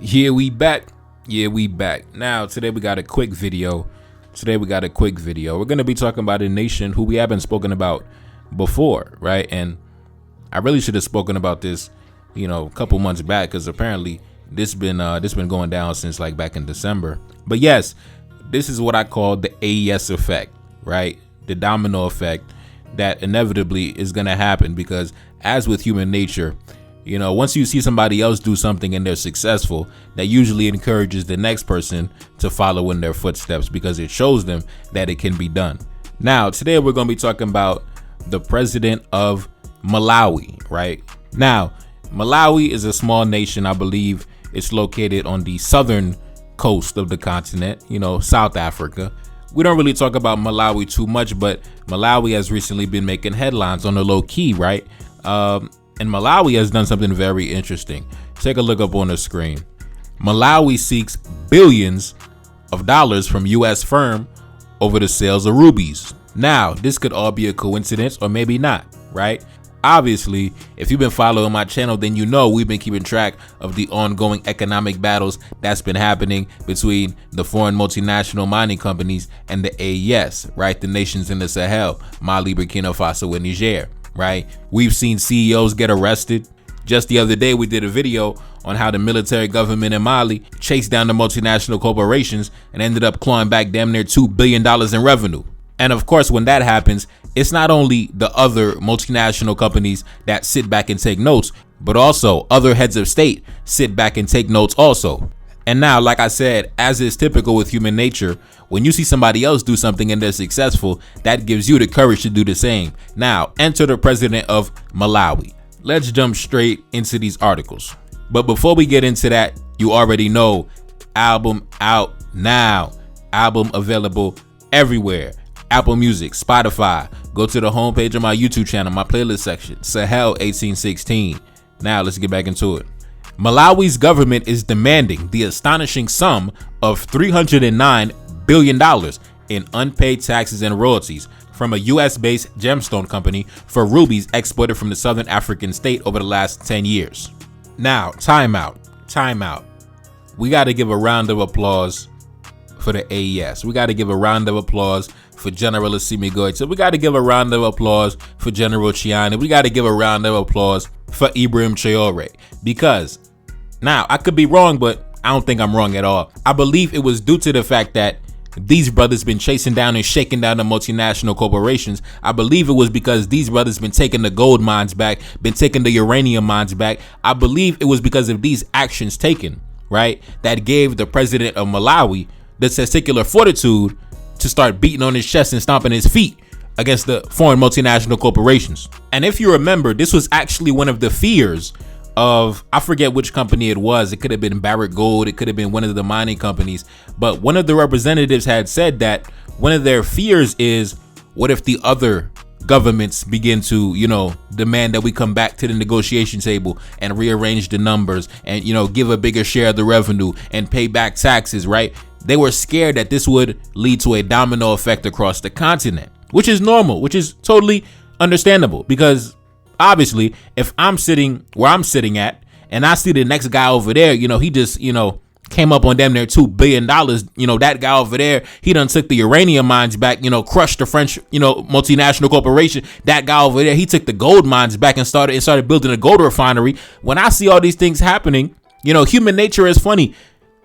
Yeah, we back. Now, today we got a quick video. We're going to be talking about a nation who we haven't spoken about before, right? And I really should have spoken about this, a couple months back, because apparently this been going down since like back in December. But yes, this is what I call the AES effect, right? The domino effect that inevitably is going to happen, because as with human nature, once you see somebody else do something and they're successful, that usually encourages the next person to follow in their footsteps, because it shows them that it can be done. Now, today we're going to be talking about the president of Malawi, right? Now, Malawi is a small nation. I believe it's located on the southern coast of the continent, South Africa. We don't really talk about Malawi too much, but Malawi has recently been making headlines on the low key, right? And Malawi has done something very interesting. Take a look up on the screen. Malawi seeks billions of dollars from U.S. firm over the sales of rubies. Now, this could all be a coincidence or maybe not, right? Obviously, if you've been following my channel, then we've been keeping track of the ongoing economic battles that's been happening between the foreign multinational mining companies and the AES, right? The nations in the Sahel, Mali, Burkina Faso, and Niger. Right? We've seen CEOs get arrested. Just the other day, we did a video on how the military government in Mali chased down the multinational corporations and ended up clawing back damn near $2 billion in revenue. And of course, when that happens, it's not only the other multinational companies that sit back and take notes, but also other heads of state sit back and take notes also. And now, like I said, as is typical with human nature, when you see somebody else do something and they're successful, that gives you the courage to do the same. Now, enter the president of Malawi. Let's jump straight into these articles. But before we get into that, you already know, album out now. Album available everywhere. Apple Music, Spotify. Go to the homepage of my YouTube channel, my playlist section, Sahel 1816. Now, let's get back into it. Malawi's government is demanding the astonishing sum of $309 billion in unpaid taxes and royalties from a US-based gemstone company for rubies exported from the southern African state over the last 10 years. Now, time out. We got to give a round of applause for the AES. We got to give a round of applause for General Assimi Goïta. We got to give a round of applause for General Chiani. We got to give a round of applause for Ibrahim Traoré, because now I could be wrong, but I don't think I'm wrong at all. I believe it was due to the fact that these brothers been chasing down and shaking down the multinational corporations. I believe it was because these brothers been taking the gold mines back, been taking the uranium mines back. I believe it was because of these actions taken, right, that gave the president of Malawi the testicular fortitude to start beating on his chest and stomping his feet against the foreign multinational corporations. And if you remember, this was actually one of the fears of, I forget which company it was. It could have been Barrick Gold. It could have been one of the mining companies. But one of the representatives had said that one of their fears is, what if the other governments begin to, demand that we come back to the negotiation table and rearrange the numbers and, give a bigger share of the revenue and pay back taxes, right? They were scared that this would lead to a domino effect across the continent, which is normal, which is totally understandable, because obviously if I'm sitting where I'm sitting at and I see the next guy over there, he just, came up on damn near $2 billion. That guy over there, he done took the uranium mines back, crushed the French, multinational corporation. That guy over there, he took the gold mines back and started building a gold refinery. When I see all these things happening, human nature is funny.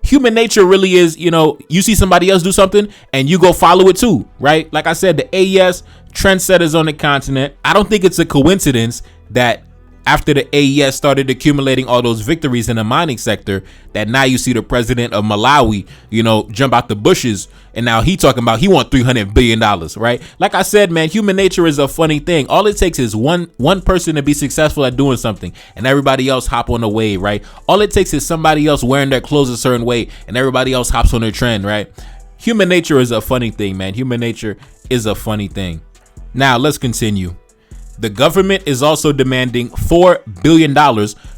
Human nature really is, you see somebody else do something and you go follow it too, right? Like I said, the AES trendsetters on the continent. I don't think it's a coincidence that after the AES started accumulating all those victories in the mining sector, that now you see the president of Malawi, jump out the bushes, and now he talking about he want $300 billion, right? Like I said, man, human nature is a funny thing. All it takes is one person to be successful at doing something, and everybody else hop on the wave, right? All it takes is somebody else wearing their clothes a certain way, and everybody else hops on their trend, right? Human nature is a funny thing, man. Human nature is a funny thing. Now, let's continue. The government is also demanding $4 billion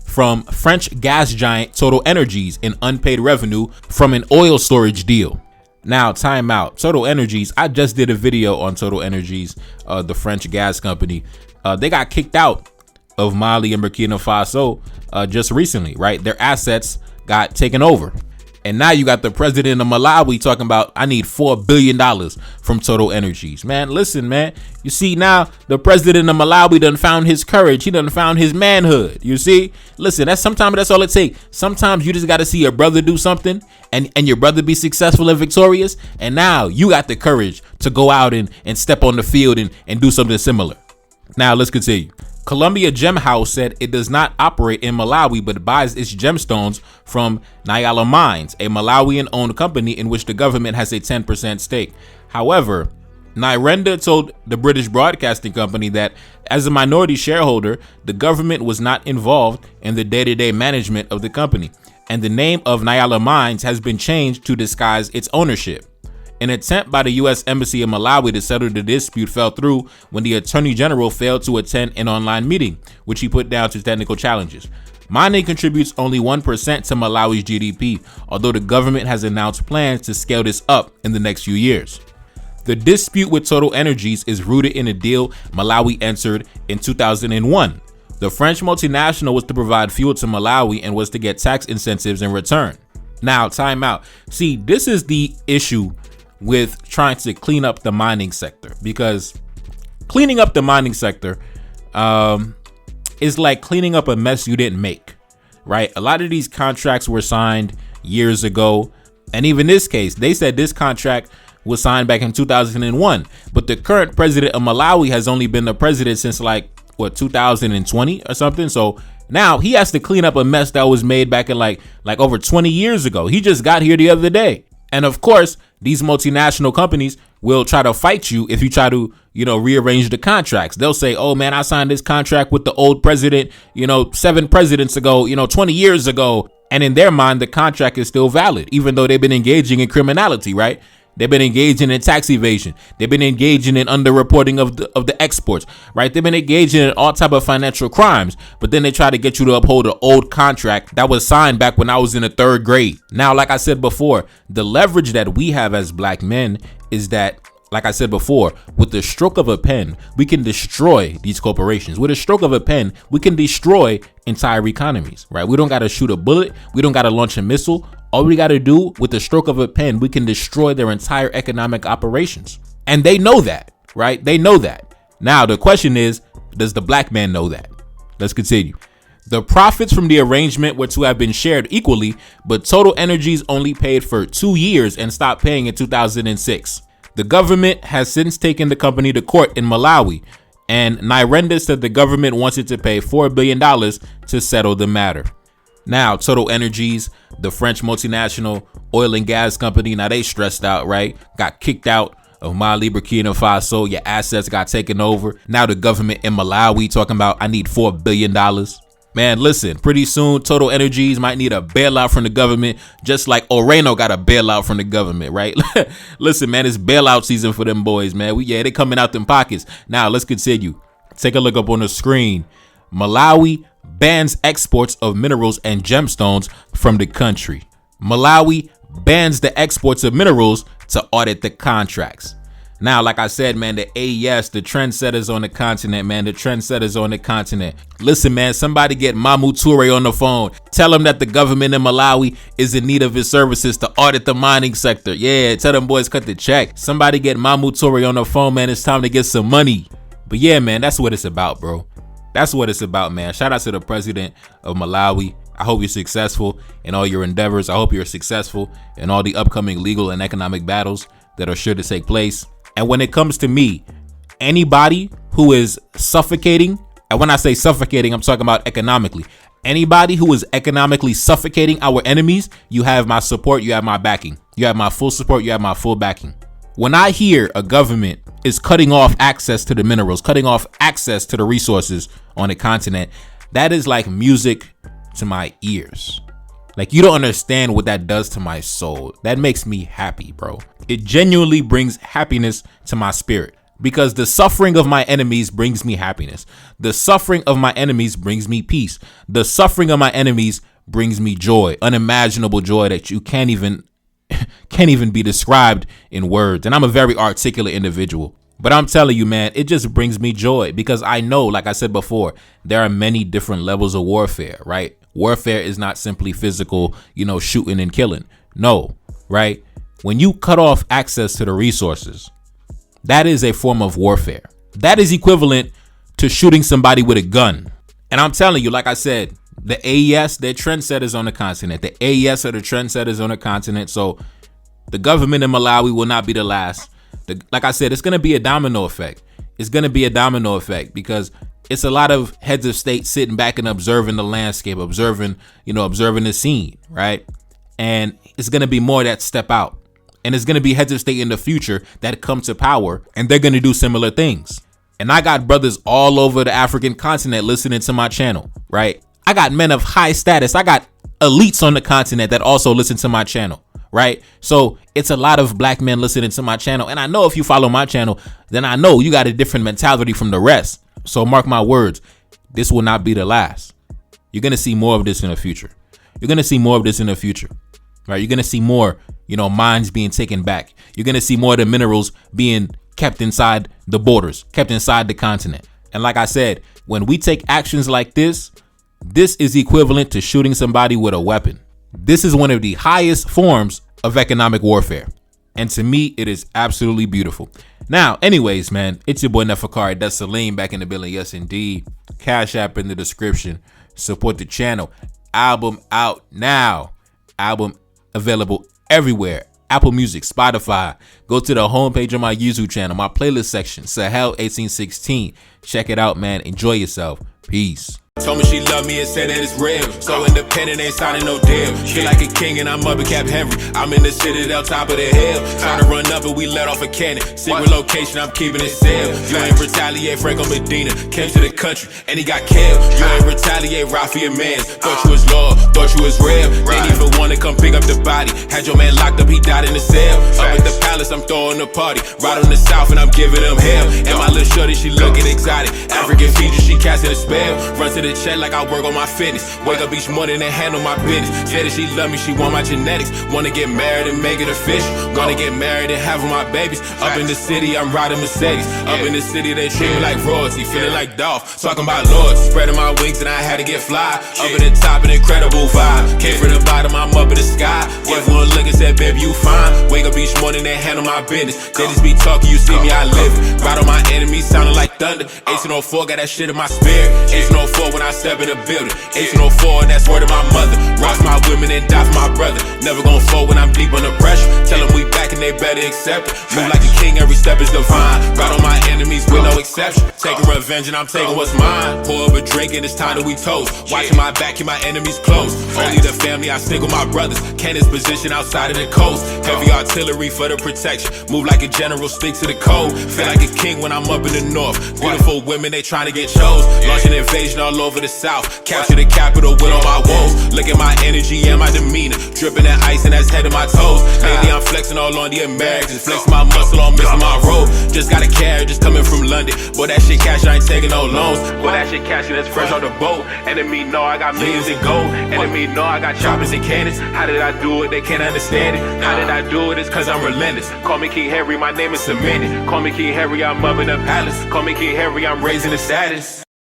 from French gas giant Total Energies in unpaid revenue from an oil storage deal. Now, time out. Total Energies, I just did a video on Total Energies, the French gas company. They got kicked out of Mali and Burkina Faso just recently, right? Their assets got taken over. And now you got the president of Malawi talking about, I need $4 billion from Total Energies. Man, listen, man. You see, now the president of Malawi done found his courage. He done found his manhood. You see? Listen, sometimes that's all it takes. Sometimes you just got to see your brother do something and your brother be successful and victorious. And now you got the courage to go out and step on the field and do something similar. Now, let's continue. Columbia Gem House said it does not operate in Malawi but buys its gemstones from NelsonAmadeus Mines, a Malawian-owned company in which the government has a 10% stake. However, Nyrenda told the British Broadcasting Company that as a minority shareholder, the government was not involved in the day-to-day management of the company, and the name of NelsonAmadeus Mines has been changed to disguise its ownership. An attempt by the U.S. Embassy in Malawi to settle the dispute fell through when the Attorney General failed to attend an online meeting, which he put down to technical challenges. Mining contributes only 1% to Malawi's GDP, although the government has announced plans to scale this up in the next few years. The dispute with Total Energies is rooted in a deal Malawi entered in 2001. The French multinational was to provide fuel to Malawi and was to get tax incentives in return. Now, time out. See, this is the issue with trying to clean up the mining sector, because cleaning up the mining sector is like cleaning up a mess you didn't make, right? A lot of these contracts were signed years ago, and even this case, they said this contract was signed back in 2001, but the current president of Malawi has only been the president since 2020 or something. So now he has to clean up a mess that was made back in like over 20 years ago. He just got here the other day. And of course, these multinational companies will try to fight you if you try to, rearrange the contracts. They'll say, oh man, I signed this contract with the old president, 7 presidents ago, 20 years ago. And in their mind, the contract is still valid, even though they've been engaging in criminality, right? They've been engaging in tax evasion. They've been engaging in underreporting of the exports, right? They've been engaging in all type of financial crimes, but then they try to get you to uphold an old contract that was signed back when I was in the 3rd grade. Now, like I said before, the leverage that we have as black men is that, like I said before, with the stroke of a pen, we can destroy these corporations. With a stroke of a pen, we can destroy entire economies, right? We don't got to shoot a bullet. We don't got to launch a missile. All we got to do with the stroke of a pen, we can destroy their entire economic operations. And they know that, right? They know that. Now, the question is, does the black man know that? Let's continue. The profits from the arrangement were to have been shared equally, but Total Energies only paid for 2 years and stopped paying in 2006. The government has since taken the company to court in Malawi, and Nyrenda said the government wanted to pay $4 billion to settle the matter. Now, Total Energies, the French multinational oil and gas company, now they stressed out, right? Got kicked out of Mali, Burkina Faso. Your assets got taken over. Now the government in Malawi talking about, I need $4 billion. Man, listen, pretty soon Total Energies might need a bailout from the government, just like Oreno got a bailout from the government, right? Listen, man, it's bailout season for them boys, man. They coming out them pockets. Now, let's continue. Take a look up on the screen. Malawi bans exports of minerals and gemstones from the country. Malawi bans the exports of minerals to audit the contracts. Now, like I said, man, the AES, the trendsetters on the continent, man, the trendsetters on the continent. Listen, man, somebody get Mamu Toure on the phone. Tell him that the government in Malawi is in need of his services to audit the mining sector. Yeah, tell them boys cut the check. Somebody get Mamu Toure on the phone, man. It's time to get some money. But yeah, man, that's what it's about, bro. That's what it's about, man. Shout out to the president of Malawi. I hope you're successful in all your endeavors. I hope you're successful in all the upcoming legal and economic battles that are sure to take place. And when it comes to me, anybody who is suffocating, and when I say suffocating, I'm talking about economically. Anybody who is economically suffocating our enemies, you have my support, you have my backing. You have my full support, you have my full backing. When I hear a government is cutting off access to the minerals, cutting off access to the resources on the continent, that is like music to my ears. Like, you don't understand what that does to my soul. That makes me happy, bro. It genuinely brings happiness to my spirit, because the suffering of my enemies brings me happiness. The suffering of my enemies brings me peace. The suffering of my enemies brings me joy, unimaginable joy that you can't even be described in words. And I'm a very articulate individual. But I'm telling you, man, it just brings me joy, because I know, like I said before, there are many different levels of warfare, right? Warfare is not simply physical, shooting and killing. No, right? When you cut off access to the resources, that is a form of warfare. That is equivalent to shooting somebody with a gun. And I'm telling you, like I said, the AES, they're trendsetters on the continent. The AES are the trendsetters on the continent. So the government in Malawi will not be the last. Like I said, it's going to be a domino effect. It's going to be a domino effect because it's a lot of heads of state sitting back and observing the landscape, observing the scene, right? And it's going to be more that step out. And it's going to be heads of state in the future that come to power, and they're going to do similar things. And I got brothers all over the African continent listening to my channel, right? I got men of high status. I got elites on the continent that also listen to my channel, right? So it's a lot of black men listening to my channel. And I know if you follow my channel, then I know you got a different mentality from the rest. So mark my words, this will not be the last. You're going to see more of this in the future. You're going to see more of this in the future, right? You're going to see more, mines being taken back. You're going to see more of the minerals being kept inside the borders, kept inside the continent. And like I said, when we take actions like this is equivalent to shooting somebody with a weapon. This is one of the highest forms of economic warfare. And to me, it is absolutely beautiful. Now, anyways, man, it's your boy Nefakari. That's Salim back in the building. Yes, indeed. Cash App in the description. Support the channel. Album out now. Album available everywhere. Apple Music, Spotify. Go to the homepage of my YouTube channel, my playlist section, Sahel 1816. Check it out, man. Enjoy yourself. Peace. Told me she loved me and said that it's real. So independent, ain't signing no deal. Feel like a king and I'm up at Cap Henry. I'm in the citadel, top of the hill. Trying to run up and we let off a cannon. Secret location, I'm keeping it sealed. You ain't retaliate, Franco Medina came to the country and he got killed. You ain't retaliate, Rafi and Mans. Thought you was loyal, thought you was real. Didn't even want to come pick up the body. Had your man locked up, he died in the cell. Up at the palace, I'm throwing a party. Right on the south and I'm giving them hell. And my little shorty, she looking exotic. African features, she casting a spell. Run to the check like I work on my fitness. Wake up each morning and handle my business. Said that she love me, she want my genetics. Wanna get married and make it official. Wanna get married and have my babies. Up in the city, I'm riding Mercedes. Up in the city, they treat me like royalty. Feeling like Dolph, talking about lords. Spreading my wings and I had to get fly. Up at the top, an incredible vibe. Came from the bottom, I'm up in the sky. Gave one look and said, baby, you fine. Wake up each morning and handle my business. They just be talking, you see me, I live it. Ride on my enemies, sounding like thunder. 1804, got that shit in my spirit. 1804 when I step in the building. 1804, that's word of my mother. Rock my women and die for my brother. Never gon' fall when I'm deep under pressure. Tell them we back and they better accept it. Move like a king, every step is divine. Ride on my enemies with no exception. Taking revenge and I'm taking what's mine. Pour up a drink and it's time that we toast. Watching my back, keep my enemies close. Only the family, I stick with my brothers. Cannons position outside of the coast. Heavy artillery for the protection. Move like a general, stick to the code. Feel like a king when I'm up in the north. Beautiful women, they trying to get chose. Launch an invasion all over the south. Capture the capital with all my woes. Look at my energy and my demeanor. Dripping that ice and that's head of my toes. Lately I'm flexing all on the Americans. Flexing my muscle on missing my road. Just got a carriage just coming from London. Boy, that shit cash, I ain't taking no loans. Boy, that shit cash, that's fresh on the boat. Enemy know I got millions in gold. Enemy know I got choppers and cannons. How did I do it? They can't understand it. How did I do it? It's cause I'm relentless. Call me King Harry, my name is cemented. Call me King Harry, I'm up in the palace. Call me King Harry, I'm raising the status.